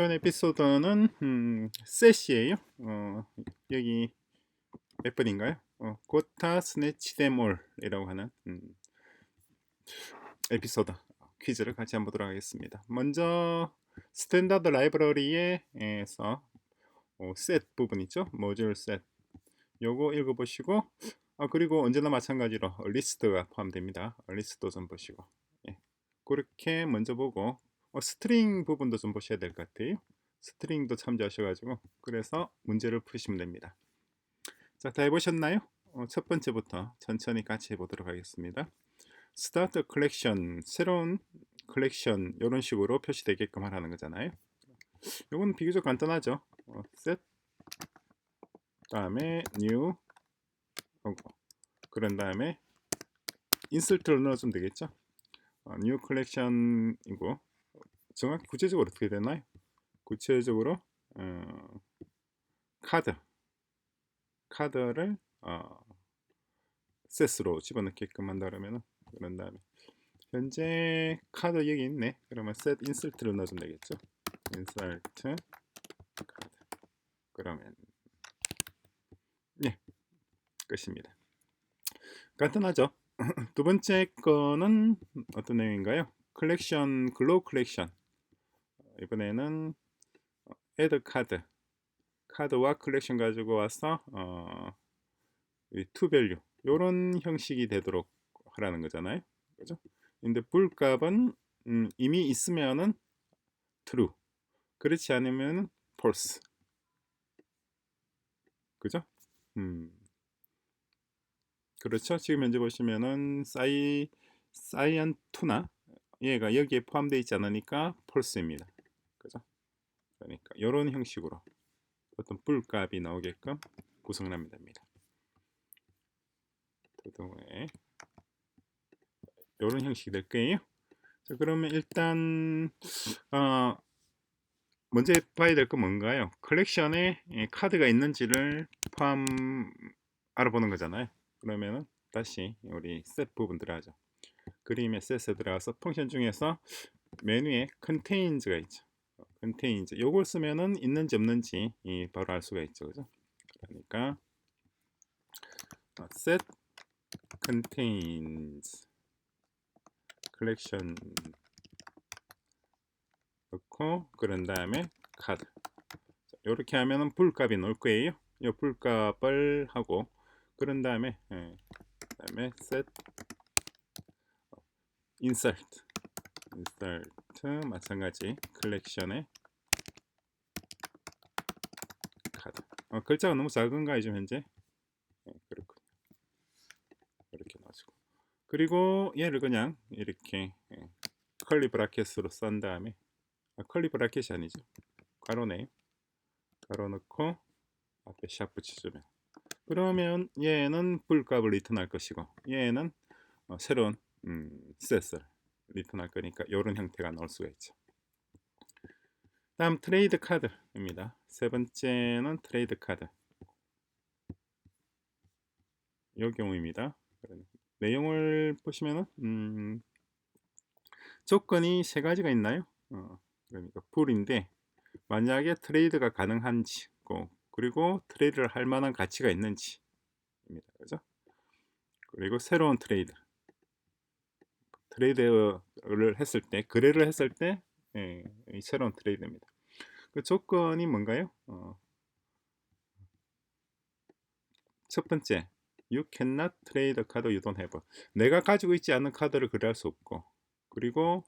이번 에피소드는 셋이에요. 여기 몇 번인가요? 고타 스네치데몰이라고 하는 에피소드 퀴즈를 같이 한번 보도록 하겠습니다. 먼저 스탠다드 라이브러리에서 셋 부분 있죠? 모듈 셋 요거 읽어보시고 그리고 언제나 마찬가지로 리스트가 포함됩니다. 리스트도 좀 보시고 그렇게 먼저 보고 스트링 부분도 좀 보셔야 될 것 같아요. 스트링도 참조하셔가지고 그래서 문제를 푸시면 됩니다. 자, 다 해보셨나요? 첫 번째부터 천천히 같이 해보도록 하겠습니다. Start collection, 새로운 컬렉션 이런 식으로 표시되게끔 하라는 거잖아요. 이건 비교적 간단하죠. set 다음에 new 그런 다음에 insert를 넣어주면 되겠죠. new collection이고 정확히 구체적으로 어떻게 되나요? 구체적으로 카드를 셋으로 집어넣게끔 한다 그러면 그런 다음에 현재 카드 여기 있네. 그러면 set insert를 넣어주면 되겠죠. insert 카드. 그러면 끝입니다. 간단하죠. 두 번째 거는 어떤 내용인가요? 컬렉션, 글로우 컬렉션. 이번에는 add 카드와 컬렉션 가지고 와서 to value 이런 형식이 되도록 하라는 거잖아요. 그죠? 근데 불값은 이미 있으면은 true, 그렇지 않으면 false. 그죠? 그렇죠. 지금 현재 보시면은 사이언2나 얘가 여기에 포함되어 있지 않으니까 false입니다. 그죠? 그러니까 이런 형식으로 어떤 불값이 나오게끔 구성하면 됩니다. 도동에 이런 형식이 될 거예요. 자, 그러면 일단 먼저 봐야 될 건 뭔가요? 컬렉션에 카드가 있는지를 알아보는 거잖아요. 그러면은 다시 우리 셋 부분 들어가죠. 그림의 셋에 들어가서 펑션 중에서 메뉴에 contains가 있죠. contains 요걸 쓰면은 있는지 없는지 바로 알 수가 있죠. 그죠? 그러니까 set contains collection 넣고 그런 다음에 카드 이렇게 하면은 불값이 나올 거예요. 이 불값을 하고 그런 다음에 set insert 마찬가지 컬렉션에 카드. 글자가 너무 작은가요 지금 현재? 그렇군요. 이렇게 놔주고 그리고 얘를 그냥 이렇게 컬리 브라켓으로 썬 다음에 컬리 브라켓이 아니죠. 가로네. 가로 넣고 앞에 샵 붙여주면 그러면 얘는 불값을 리턴할 것이고 얘는 새로운 셋을 리턴할 거니까 이런 형태가 나올 수가 있죠. 다음 트레이드 카드입니다. 세 번째는 트레이드 카드 이 경우입니다. 내용을 보시면은 조건이 세 가지가 있나요? 그러니까 풀인데 만약에 트레이드가 가능한지 그리고 트레이드를 할 만한 가치가 있는지입니다. 그죠? 그리고 새로운 트레이드를 했을 때 거래를 했을 때 새로운 트레이드입니다. 그 조건이 뭔가요? 첫 번째, you cannot trade card you don't have. 내가 가지고 있지 않은 카드를 거래할 수 없고, 그리고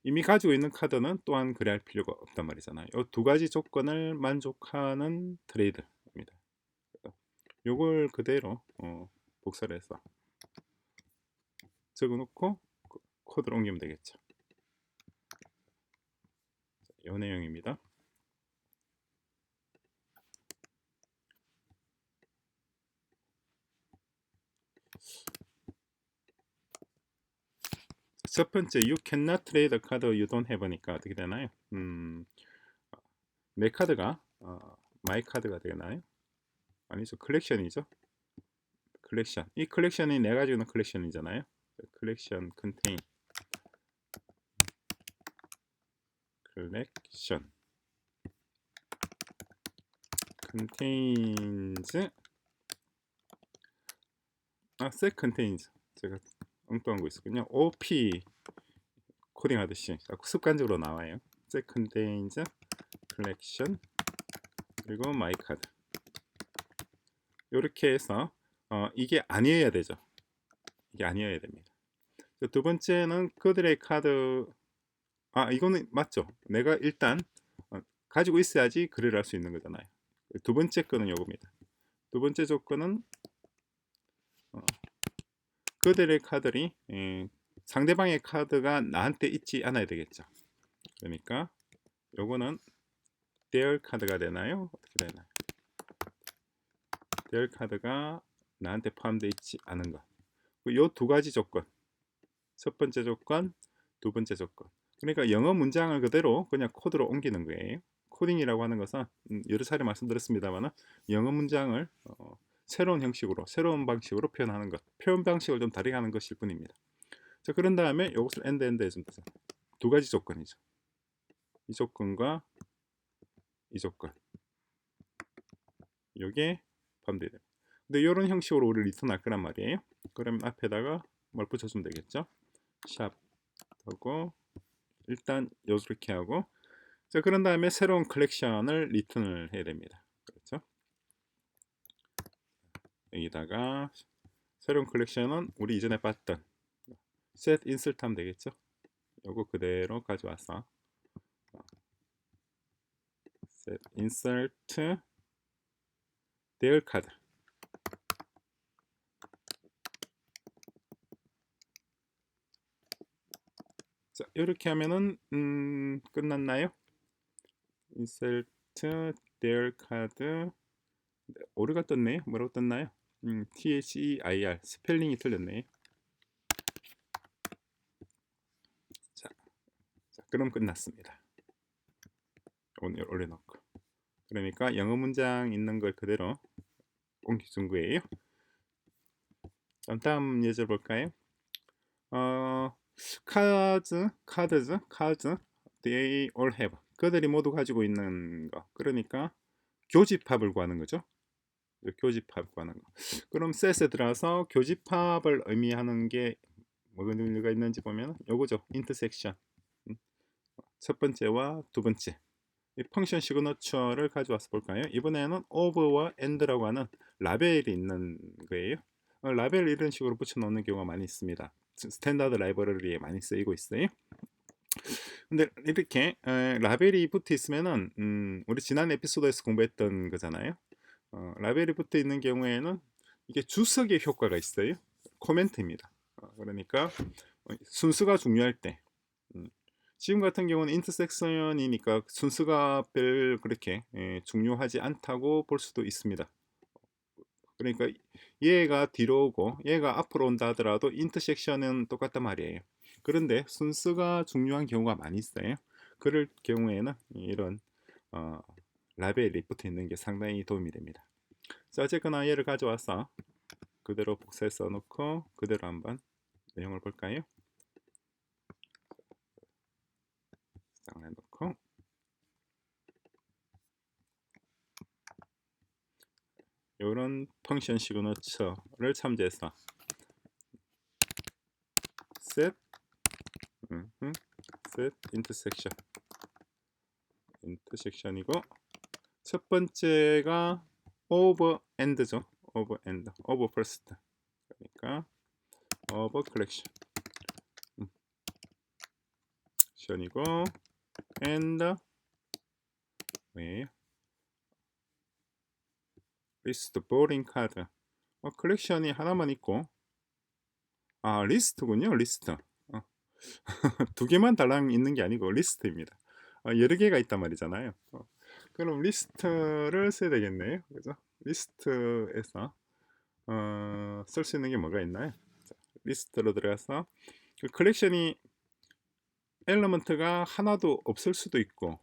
이미 가지고 있는 카드는 또한 거래할 필요가 없단 말이잖아요. 이 두 가지 조건을 만족하는 트레이드입니다. 요걸 그대로 복사를 해서 적어놓고 코드를 옮기면 되겠죠. 이 내용입니다. 첫 번째, you cannot trade a card you don't have니까 어떻게 되나요? 내 카드가 my 카드가 되나요? 아니죠, 컬렉션이죠. 컬렉션. 이 컬렉션이 내가 가지고 있는 컬렉션이잖아요. 컬렉션 contain collection contains set contains 제가 엉뚱한 거 있었군요. OP 코딩 하듯이 자꾸 습관적으로 나와요. set contains collection 그리고 my card 이렇게 해서 이게 아니어야 되죠. 이게 아니어야 됩니다. 두 번째는 그들의 카드 이거는 맞죠. 내가 일단 가지고 있어야지 거래를 할 수 있는 거잖아요. 두 번째 거는 요겁니다. 두 번째 조건은 그들의 카드리 상대방의 카드가 나한테 있지 않아야 되겠죠. 그러니까 요거는 their 카드가 되나요? 어떻게 되나요? their 카드가 나한테 포함되어 있지 않은 것. 요 두 가지 조건. 첫 번째 조건, 두 번째 조건. 그러니까 영어 문장을 그대로 그냥 코드로 옮기는 거예요. 코딩이라고 하는 것은 여러 차례 말씀드렸습니다만 영어 문장을 새로운 형식으로, 새로운 방식으로 표현하는 것. 표현 방식을 좀 다르게 하는 것일 뿐입니다. 자, 그런 다음에 이것을 엔드엔드 해줍니다. 두 가지 조건이죠. 이 조건과 이 조건. 요게 포함되어야 됩니다. 근데 이런 형식으로 우리 리턴할 거란 말이에요. 그러면 앞에다가 뭘 붙여주면 되겠죠. 샵 하고 일단 요렇게 하고 자 그런 다음에 새로운 컬렉션을 리턴을 해야 됩니다. 그렇죠? 여기다가 새로운 컬렉션은 우리 이전에 봤던 set insert 하면 되겠죠. 요거 그대로 가져와서 set insert their card 자 이렇게 하면은 끝났나요? insert their card 오류가 떴네요. 뭐라고 떴나요? THEIR 스펠링이 틀렸네. 자, 그럼 끝났습니다. 오늘 올려놓고 그러니까 영어 문장 있는 걸 그대로 옮겨준 거예요. 다음 예절 볼까요? cards they all have 그들이 모두 가지고 있는 거 그러니까 교집합을 구하는 거죠. 교집합 구하는 거. 그럼 set에 들어가서 교집합을 의미하는 게 뭐가 있는지 보면 요거죠. intersection 첫 번째와 두 번째 이 펑션 시그너처를 가져와서 볼까요? 이번에는 of와 and라고 하는 라벨이 있는 거예요. 라벨 이런 식으로 붙여놓는 경우가 많이 있습니다. 스탠다드 라이브러리에 많이 쓰이고 있어요. 근데 이렇게 라벨이 붙어 있으면은 우리 지난 에피소드에서 공부했던 거잖아요. 라벨이 붙어 있는 경우에는 이게 주석의 효과가 있어요. 코멘트입니다. 그러니까 순수가 중요할 때 지금 같은 경우는 인터섹션이니까 순수가 별 그렇게 중요하지 않다고 볼 수도 있습니다. 그러니까 얘가 뒤로 오고 얘가 앞으로 온다 하더라도 인터섹션은 똑같단 말이에요. 그런데 순수가 중요한 경우가 많이 있어요. 그럴 경우에는 이런 라벨이 붙어 있는 게 상당히 도움이 됩니다. 자, 어쨌거나 얘를 가져와서 그대로 복사해 써놓고 그대로 한번 내용을 볼까요? 해놓고 이런 펑션 시그너처를 참조해서 set intersection이고 첫 번째가 over and죠. over and, over first. 그러니까 over collection. 션이고 and list boarding card. 컬렉션이 하나만 있고 리스트군요. 리스트. 두 개만 달랑 있는 게 아니고 리스트입니다. 여러 개가 있단 말이잖아요. 그럼 리스트를 써야 되겠네요. 그죠? 리스트에서 쓸 수 있는 게 뭐가 있나요? 자, 리스트로 들어가서 그 컬렉션이 엘리먼트가 하나도 없을 수도 있고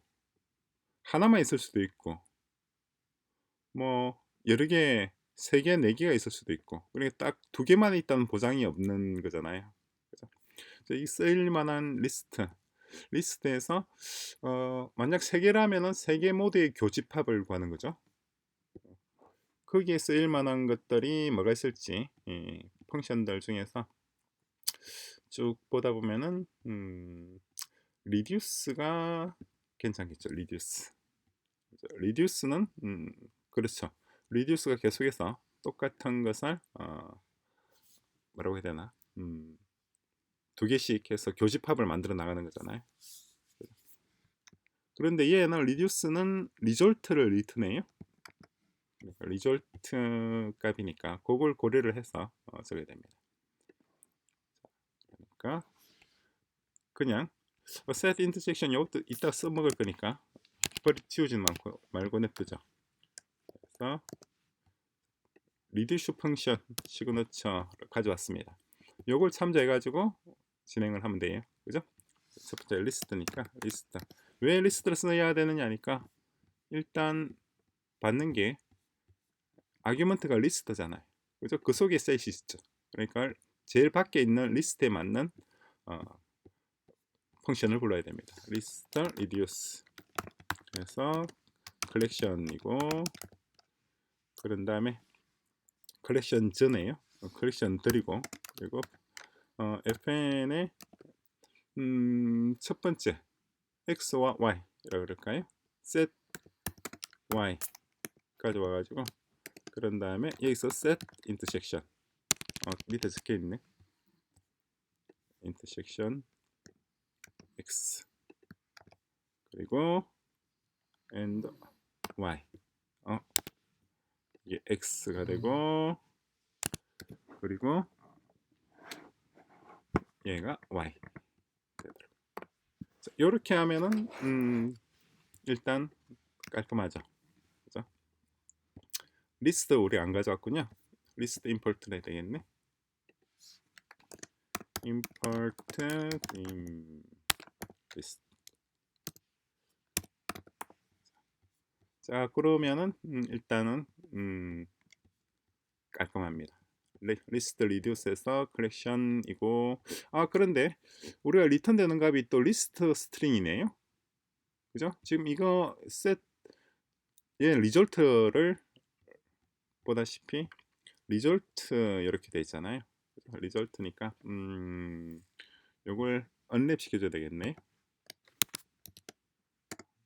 하나만 있을 수도 있고 뭐 여러 개 3개, 4개가 있을 수도 있고 그러니까 딱 2개만 있다는 보장이 없는 거잖아요. 그죠? 이 쓰일 만한 리스트 리스트에서 만약 3개라면은 3개 모두의 교집합을 구하는 거죠. 거기에 쓰일 만한 것들이 뭐가 있을지 펑션들 중에서 쭉 보다 보면은 리듀스가 괜찮겠죠. 리듀스는 그렇죠. 리듀스가 계속해서 똑같은 것을 뭐라고 해야 되나 2개씩 해서 교집합을 만들어 나가는 거잖아요. 그런데 얘는 리듀스는 리졸트를 리턴해요. 그러니까 리졸트 값이니까 그걸 고려를 해서 써야 됩니다. 그러니까 그냥 set intersection 이것도 이따 써먹을 거니까 지우진 말고 냅두죠. 그래서 리듀스 펑션 시그너처를 가져왔습니다. 요걸 참조해 가지고 진행을 하면 돼요. 그죠? 첫 번째 리스트니까 리스트. 왜 리스트를 써야 되느냐니까 일단 받는 게 아규먼트가 리스트잖아요. 그죠? 그 속에 셋이 있죠. 그러니까 제일 밖에 있는 리스트에 맞는 펑션을 불러야 됩니다. 리스트 reduce. 그래서 컬렉션이고 그런 다음에 컬렉션 전에요. 컬렉션 드리고 그리고 fn의 첫 번째 x와 y라고 그럴까요? set y 가져와 가지고 그런 다음에 여기서 set intersection 밑에 적혀 있네. intersection x 그리고 and y 이게 x가 되고 그리고 얘가 y 이렇게 하면은 일단 깔끔하죠. 그죠? 리스트 우리 안 가져왔군요. 리스트 임포트 해야 되겠네. import list. 자 그러면은 일단은 깔끔합니다. 리스트 리듀스에서 컬렉션이고 그런데 우리가 리턴 되는 값이 또 리스트 스트링이네요. 그죠? 지금 이거 얘 리졸트를 보다시피 리졸트 이렇게 돼 있잖아요. 리졸트니까 요걸 언랩 시켜줘야 되겠네.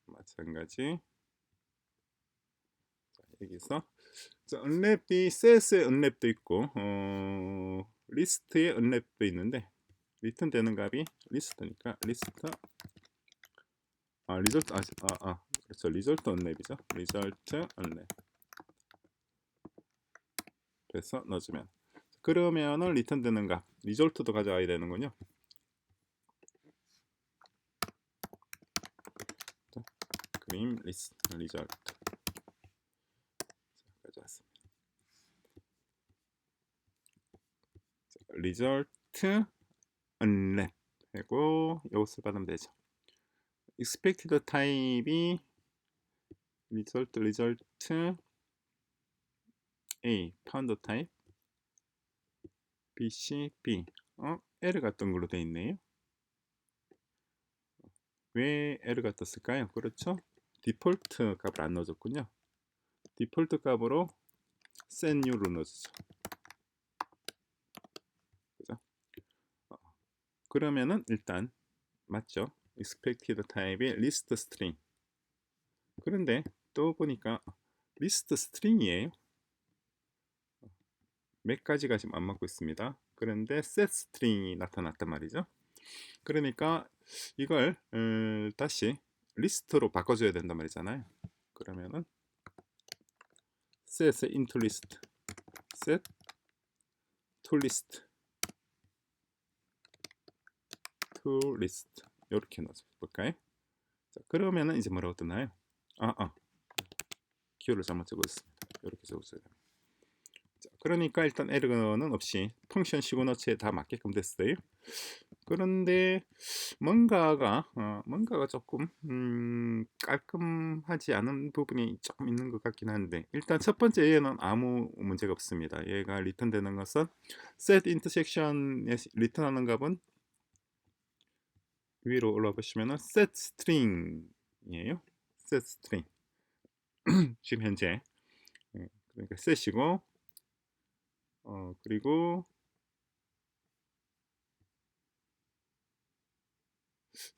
마찬가지. 자, 여기서 언랩이 셋의 언랩도 있고 리스트의 언랩도 있는데 리턴 되는 값이 리스트니까 리스트 리졸트 그렇죠. 리졸트 언랩이죠. 리졸트 언랩. 그래서 넣어주면 그러면은 리턴 되는 값 리졸트도 가져와야 되는군요. 그림 리스트 리졸트 가져왔습니다. 리졸트 언랩 하고 이것을 받으면 되죠. expected 타입이 리졸트 A 파운드 타입 BC B 에러가 뜬 걸로 되어 있네요. 왜 에러가 떴을까요? 그렇죠. 디폴트 값을 안 넣어줬군요. 디폴트 값으로 set new를 넣어주죠. 그죠? 그러면은 일단 맞죠? expected 타입의 list string. 그런데 또 보니까 list string이에요. 몇 가지가 지금 안 맞고 있습니다. 그런데 set string이 나타났단 말이죠. 그러니까 이걸 다시 리스트로 바꿔줘야 된단 말이잖아요. 그러면은 set into list, set to list, to list 이렇게 넣어볼까요? 자, 그러면은 이제 뭐라고 뜨나요? 기호를 잘못 적었습니다. 이렇게 적었어야 됩니다. 자, 그러니까 일단 에러는 없이 펑션 시그너처에 다 맞게끔 됐어요. 그런데 뭔가가 조금 깔끔하지 않은 부분이 조금 있는 것 같긴 한데 일단 첫 번째 얘는 아무 문제가 없습니다. 얘가 리턴되는 것은 set intersection에 리턴하는 값은 위로 올라와 보시면은 set string이에요. set string. 지금 현재 그러니까 set이고 그리고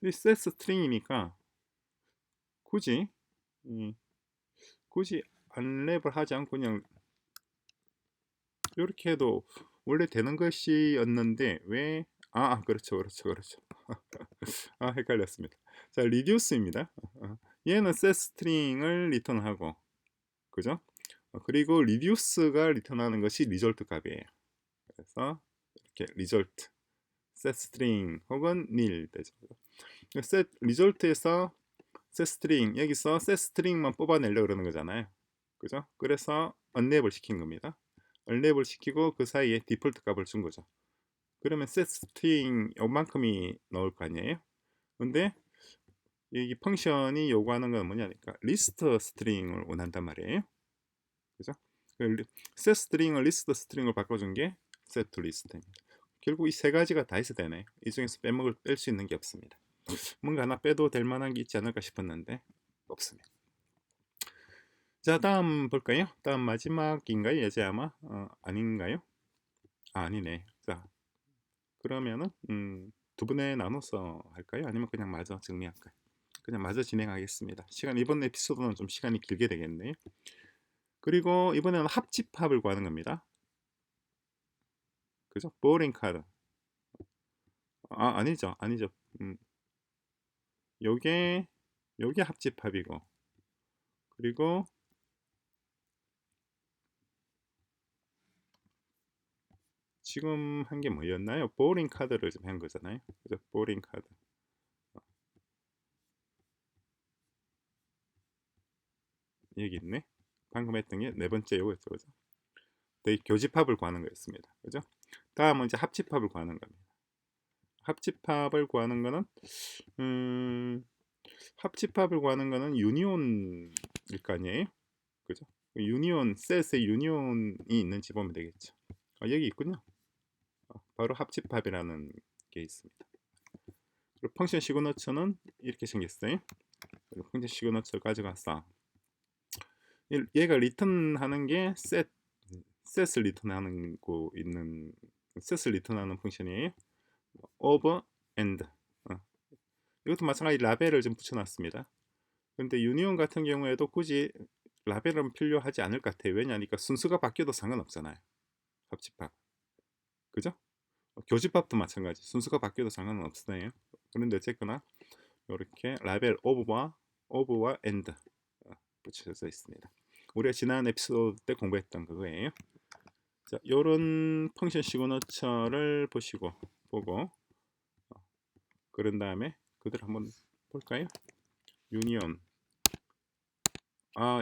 이 set string이니까 굳이 음, 굳이 unwrap을 하지 않고 그냥 이렇게 해도 원래 되는 것이었는데 왜 그렇죠, 그렇죠, 그렇죠. 헷갈렸습니다. 자, reduce입니다. 얘는 set string을 리턴하고, 그죠? 그리고 reduce가 리턴하는 것이 result 값이에요. 그래서 이렇게 result, set string 혹은 nil 되죠. set result에서 set string, 여기서 set string만 뽑아내려고 그러는 거잖아요. 그죠? 그래서 unwrap을 시킨 겁니다. unwrap을 시키고 그 사이에 디폴트 값을 준 거죠. 그러면 set string 요만큼이 나올 거 아니에요? 근데 이 펑션이 요구하는 건 뭐냐니까 리스트 스트링을 원한단 말이에요. 그죠? set 스트링을 리스트 스트링을 바꿔준 게 set to list입니다. 결국 이 세 가지가 다 있어야 되네. 이 중에서 뺄 수 있는 게 없습니다. 뭔가 하나 빼도 될 만한 게 있지 않을까 싶었는데 없습니다. 자, 다음 볼까요? 다음 마지막인가요? 예제 아마 아닌가요? 아니네. 자, 그러면은 두 분에 나눠서 할까요? 아니면 그냥 마저 정리할까요? 그냥 마저 진행하겠습니다. 이번 에피소드는 좀 시간이 길게 되겠네요. 그리고 이번에는 합집합을 구하는 겁니다. 그죠? 보링 카드. 아니죠. 요게 합집합이고, 그리고 지금 한 게 뭐였나요? 보링 카드를 좀 한 거잖아요. 그죠? 보링 카드. 여기 있네. 방금 했던 게 네 번째 요거였죠. 그죠? 교집합을 구하는 거였습니다. 그죠? 다음은 이제 합집합을 구하는 겁니다. 합집합을 구하는 거는 합집합을 구하는 거는 유니온일 거 아니에요? 그죠? 유니온, 셋의 유니온이 있는지 보면 되겠죠. 여기 있군요. 바로 합집합이라는 게 있습니다. 그리고 펑션 시그너처는 이렇게 생겼어요. 그리고 펑션 시그너처를 가져가서 얘가 리턴하는 게 셋을 리턴하는 거 있는 셋을 리턴하는 펑션이에요. of and 이것도 마찬가지 라벨을 좀 붙여놨습니다. 근데 유니온 같은 경우에도 굳이 라벨은 필요하지 않을 것 같아요. 왜냐하니까 순서가 바뀌어도 상관없잖아요. 합집합. 그죠? 교집합도 마찬가지. 순서가 바뀌어도 상관은 없어요. 그런데 어쨌거나 이렇게 라벨 오브와 엔드 붙여져 있습니다. 우리가 지난 에피소드 때 공부했던 그거예요. 자, 요런 펑션 시그너처를 보고 그런 다음에 그대로 한번 볼까요? 유니온.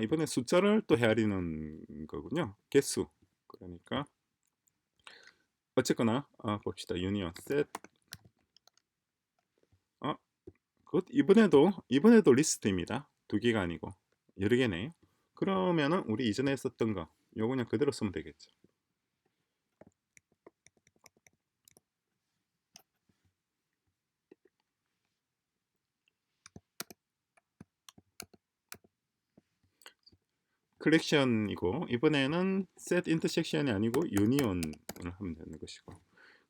이번에 숫자를 또 헤아리는 거군요. 개수. 그러니까 어쨌거나 봅시다. 유니온 셋. 그것 이번에도 리스트입니다. 두 개가 아니고 여러 개네요. 그러면은 우리 이전에 썼던 거 요거 그냥 그대로 쓰면 되겠죠. 컬렉션이고 이번에는 set intersection이 아니고 union을 하면 되는 것이고,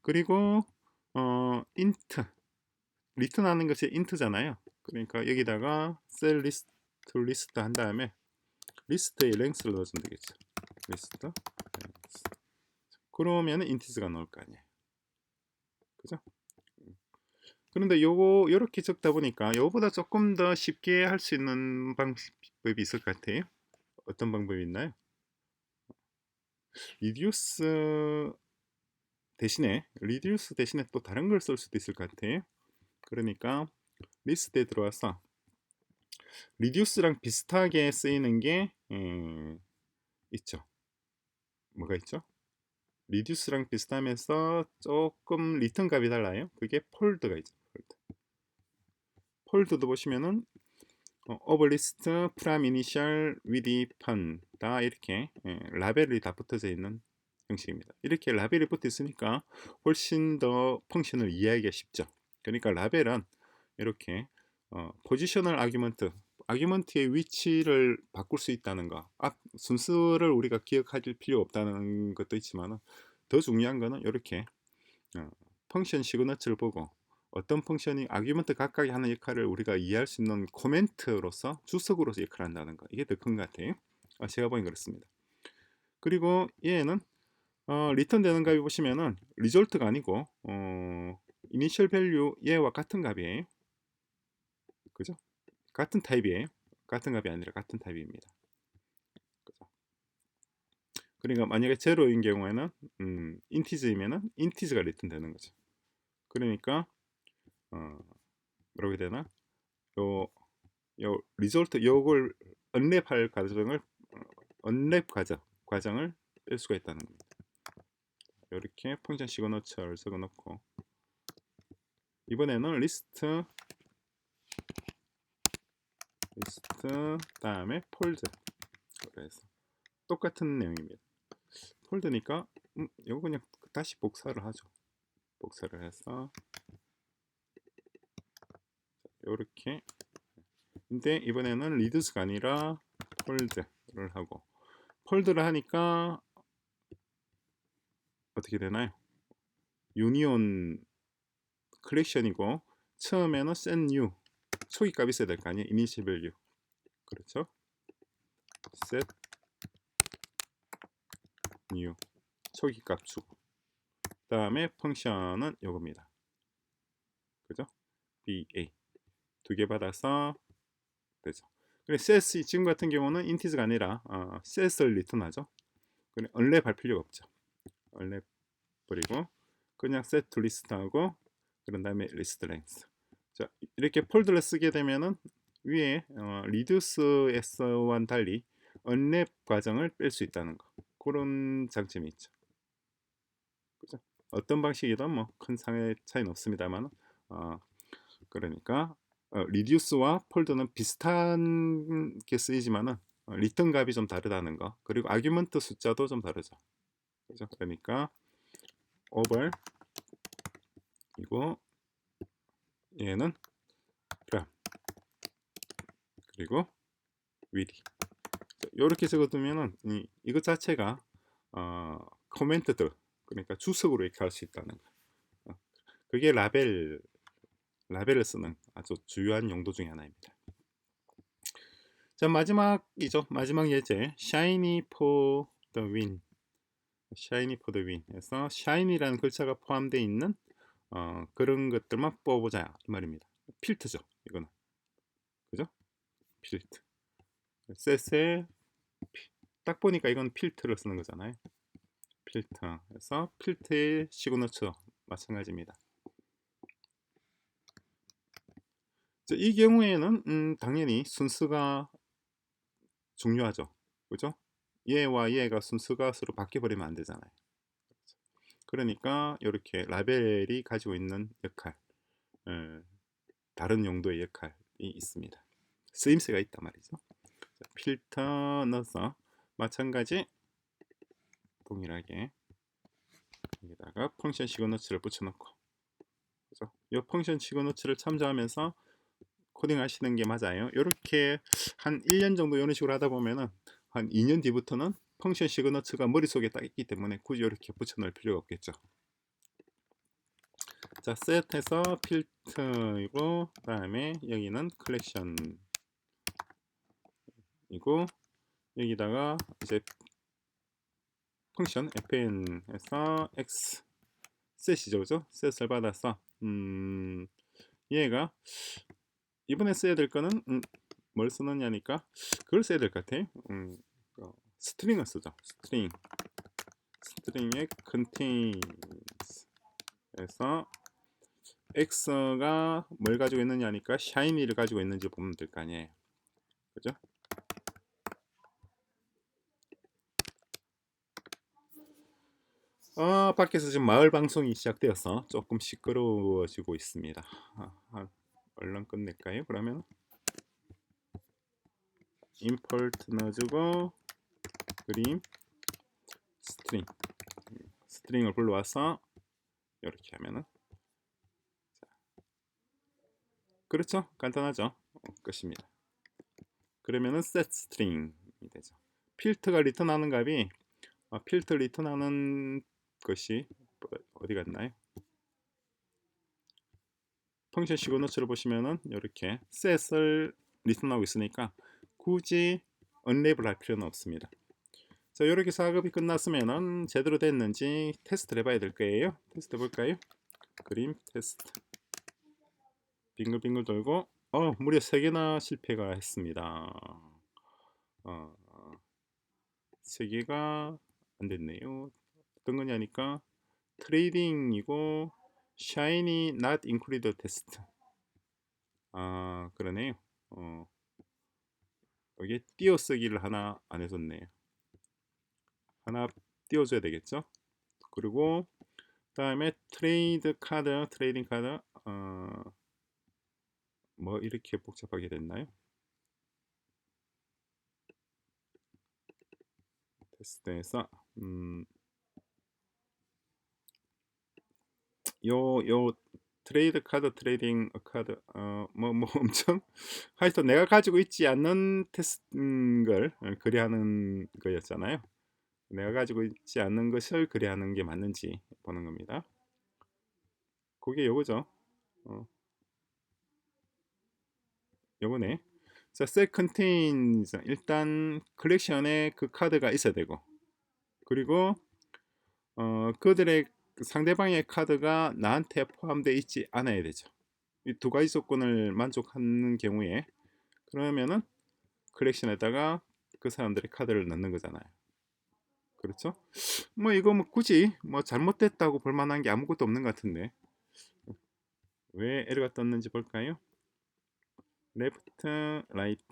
그리고 int 리턴하는 것이 int잖아요. 그러니까 여기다가 cell list to list 한 다음에 리스트의 length를 넣어주면 되겠죠. 리스트 그러면 인티즈가 나올 거 아니에요. 그죠? 그런데 요거 요렇게 적다 보니까 요거보다 조금 더 쉽게 할 수 있는 방법이 있을 것 같아요. 어떤 방법이 있나요? 리듀스 대신에 또 다른 걸 쓸 수도 있을 것 같아요. 그러니까 리스트에 들어와서 리듀스랑 비슷하게 쓰이는 게 있죠. 뭐가 있죠? 리듀스랑 비슷하면서 조금 리턴 값이 달라요. 그게 폴드가 있죠. 폴드도 보시면은 오버리스트, 프람 이니셜, 위디, 펀 다 이렇게 라벨이 다 붙어져 있는 형식입니다. 이렇게 라벨이 붙어 있으니까 훨씬 더 펑션을 이해하기가 쉽죠. 그러니까 라벨은 이렇게 포지셔널 아규먼트의 위치를 바꿀 수 있다는 거. 순서를 우리가 기억할 필요 없다는 것도 있지만 더 중요한 거는 이렇게 펑션 시그너처를 보고 어떤 펑션이 아규먼트 각각이 하는 역할을 우리가 이해할 수 있는 코멘트로서 주석으로서 역할을 한다는 거. 이게 더 큰 것 같아요. 제가 보기엔 그렇습니다. 그리고 얘는 리턴 되는 값이 보시면은 리졸트가 아니고 이니셜 밸류 얘와 같은 값이에요. 그죠? 같은 타입이에요. 같은 값이 아니라 같은 타입입니다. 그죠? 그러니까 만약에 제로인 경우에는 인티즈이면은 인티즈가 리턴 되는 거죠. 그러니까 뭐라고 해야 되나? 요 리졸트 요걸 언랩할 과정을 언랩 과정을 뺄 수가 있다는 겁니다. 이렇게 펑션 시그너처를 적어놓고 이번에는 리스트 다음에 폴드 그래서 똑같은 내용입니다. 폴드니까 이거 그냥 다시 복사를 하죠. 복사를 해서 이렇게 근데 이번에는 리듀스가 아니라 폴드를 하고 폴드를 하니까 어떻게 되나요? 유니온 컬렉션이고 처음에는 set new 초기 값이 있어야 될 거 아니에요. initial value 그렇죠? set new 초기 값 주고 그 다음에 펑션은 요겁니다. 그죠? ba 두 개 받아서 되죠. 그래 set 지금 같은 경우는 인티즈가 아니라 set을 리턴하죠. 그래 언랩 할 필요가 없죠. 언랩 버리고 그냥 set to list 하고 그런 다음에 list length. 자 이렇게 폴드를 쓰게 되면은 위에 reduce s와는 달리 언랩 과정을 뺄 수 있다는 거 그런 장점이 있죠. 그죠? 어떤 방식이든 뭐 큰 차이는 없습니다만 그러니까 reduce와 폴드는 비슷한 게 쓰이지만은 리턴 값이 좀 다르다는 거 그리고 아규먼트 숫자도 좀 다르죠. 그죠? 그러니까 over 이고 얘는 gram 그리고 width 이렇게 적어두면은 이것 자체가 코멘트들 그러니까 주석으로 이렇게 할 수 있다는 거. 그게 라벨을 쓰는 아주 주요한 용도 중에 하나입니다. 자 마지막이죠. 마지막 예제 shiny for the win shiny for the win에서 shiny라는 글자가 포함되어 있는 그런 것들만 뽑아보자 이 말입니다. 필트죠 이거는 그죠? 필트 셋에 딱 보니까 이건 필트를 쓰는 거잖아요. 필터에서 필트의 시그너처 마찬가지입니다. 이 경우에는 당연히 순서가 중요하죠. 그죠? 얘와 얘가 순서가 서로 바뀌어버리면 안 되잖아요. 그러니까 이렇게 라벨이 가지고 있는 역할, 다른 용도의 역할이 있습니다. 쓰임새가 있단 말이죠. 필터 넣어서 마찬가지 동일하게 여기다가 펑션 시그너처를 붙여놓고 그죠? 이 펑션 시그너처를 참조하면서 코딩 하시는 게 맞아요. 이렇게 한 1년 정도 이런 식으로 하다 보면은 한 2년 뒤부터는 펑션 시그너처가 머릿속에 딱 있기 때문에 굳이 이렇게 붙여놓을 필요가 없겠죠. 자, 셋해서 필터이고 그다음에 여기는 컬렉션이고 여기다가 이제 펑션 fn에서 x 셋이죠, 그죠? 셋을 받아서 얘가 이번에 써야 될 거는 뭘 쓰느냐니까 그걸 써야 될 것 같아. 스트링을 쓰죠. 스트링에 contains에서 x가 뭘 가지고 있느냐니까 shiny를 가지고 있는지 보면 될 거 아니에요. 그죠? 밖에서 지금 마을 방송이 시작되어서 조금 시끄러워지고 있습니다. 얼른 끝낼까요? 그러면 import 넣어주고 그림 스트링을 불러와서 이렇게 하면은 그렇죠? 간단하죠? 끝입니다. 그러면은 set string이 되죠. 필터가 리턴하는 값이 필터 리턴하는 것이 어디 갔나요? 펑션 시그너처를 보시면은 이렇게 set을 리턴하고 있으니까 굳이 unlabel 할 필요는 없습니다. 자, 이렇게 작업이 끝났으면은 제대로 됐는지 테스트를 해봐야 될 거예요. 테스트 해볼까요? 그림 테스트 빙글빙글 돌고 무려 3개나 실패가 했습니다. 3개가 안 됐네요. 어떤 거냐니까 트레이딩이고 shiny not included 테스트. 그러네요. 여기에 띄어쓰기를 하나 안 해줬네요. 하나 띄워줘야 되겠죠. 그리고 다음에 트레이딩 카드 뭐 이렇게 복잡하게 됐나요? 테스트에서 요 트레이드 카드 트레이딩 카드 뭐 엄청 하여튼 내가 가지고 있지 않는 테스트 걸 거래하는 거였잖아요. 내가 가지고 있지 않는 것을 거래하는 게 맞는지 보는 겁니다. 그게 요거죠. 요거네. 자, set contains 일단 컬렉션에 그 카드가 있어야 되고, 그리고 그들의 상대방의 카드가 나한테 포함되어 있지 않아야 되죠. 이 두 가지 조건을 만족하는 경우에 그러면은 컬렉션에다가 그 사람들의 카드를 넣는 거잖아요. 그렇죠? 뭐 이거 뭐 굳이 뭐 잘못됐다고 볼 만한 게 아무것도 없는 것 같은데 왜 에러가 떴는지 볼까요? left, right.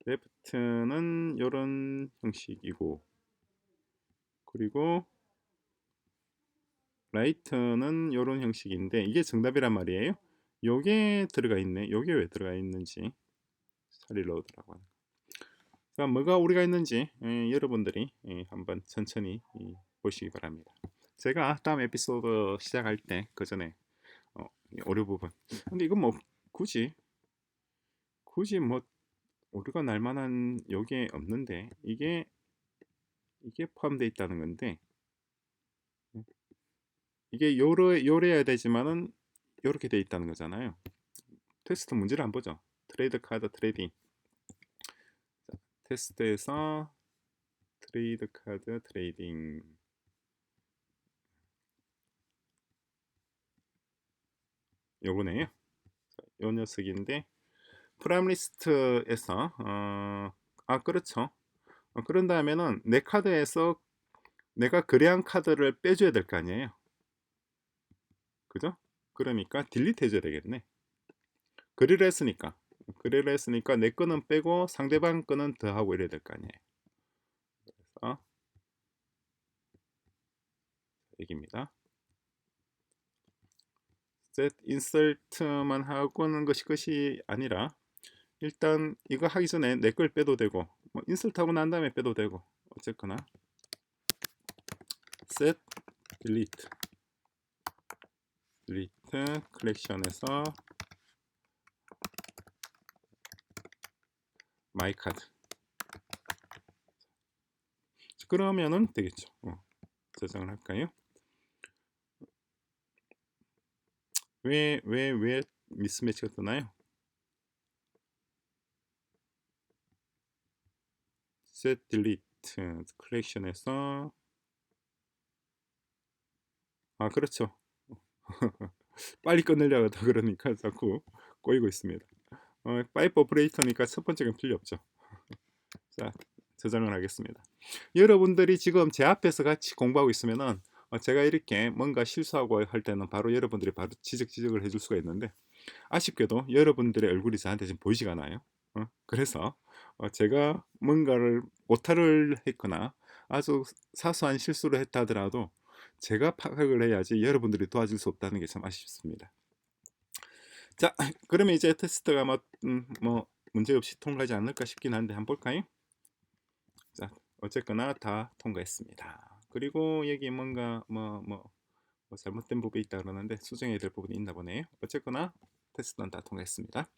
left는 이런 형식이고 그리고 right는 이런 형식인데 이게 정답이란 말이에요. 요게 들어가 있네. 요게 왜 들어가 있는지 살리로드라고 하는. 자, 뭐가 우리가 있는지 여러분들이 한번 천천히 보시기 바랍니다. 제가 다음 에피소드 시작할 때 그 전에 오류 부분. 근데 이건 뭐 굳이 뭐 우리가 날 만한 요게 없는데 이게 포함되어 있다는 건데 이게 요래야 되지만은 요렇게 돼 있다는 거잖아요. 테스트 문제를 안 보죠. 트레이드 카드 트레이딩. 자, 테스트에서 트레이드 카드 트레이딩 요거네요. 요 녀석인데 프라임 리스트에서 그렇죠. 그런 다음에는 내 카드에서 내가 거래한 카드를 빼줘야 될 거 아니에요. 그죠? 그러니까 딜리트 해줘야 되겠네. 거래를 했으니까 내 거는 빼고 상대방 거는 더하고 이래야 될 거 아니에요. 그래서 얘기입니다. set insert만 하고는 것이 아니라 일단 이거 하기 전에 내 걸 빼도 되고 뭐 insert 하고 난 다음에 빼도 되고 어쨌거나 set delete 컬렉션에서 my card 그러면은 되겠죠. 저장을 할까요? 왜 미스매치가 뜨나요? set delete 컬렉션에서 그렇죠. 빨리 끝내려고 하다 그러니까 자꾸 꼬이고 있습니다. 파이프 오퍼레이터니까 첫 번째가 필요 없죠. 자, 저장을 하겠습니다. 여러분들이 지금 제 앞에서 같이 공부하고 있으면은 제가 이렇게 뭔가 실수하고 할 때는 바로 여러분들이 바로 지적을 해줄 수가 있는데 아쉽게도 여러분들의 얼굴이 저한테 지금 보이지가 않아요. 그래서 제가 뭔가를 오타를 했거나 아주 사소한 실수를 했다 하더라도 제가 파악을 해야지 여러분들이 도와줄 수 없다는 게 참 아쉽습니다. 자, 그러면 이제 테스트가 뭐 문제없이 통과하지 않을까 싶긴 한데 한번 볼까요? 자, 어쨌거나 다 통과했습니다. 그리고 여기 뭔가 뭐 잘못된 부분이 있다 그러는데 수정해야 될 부분이 있나 보네요. 어쨌거나 테스트는 다 통했습니다.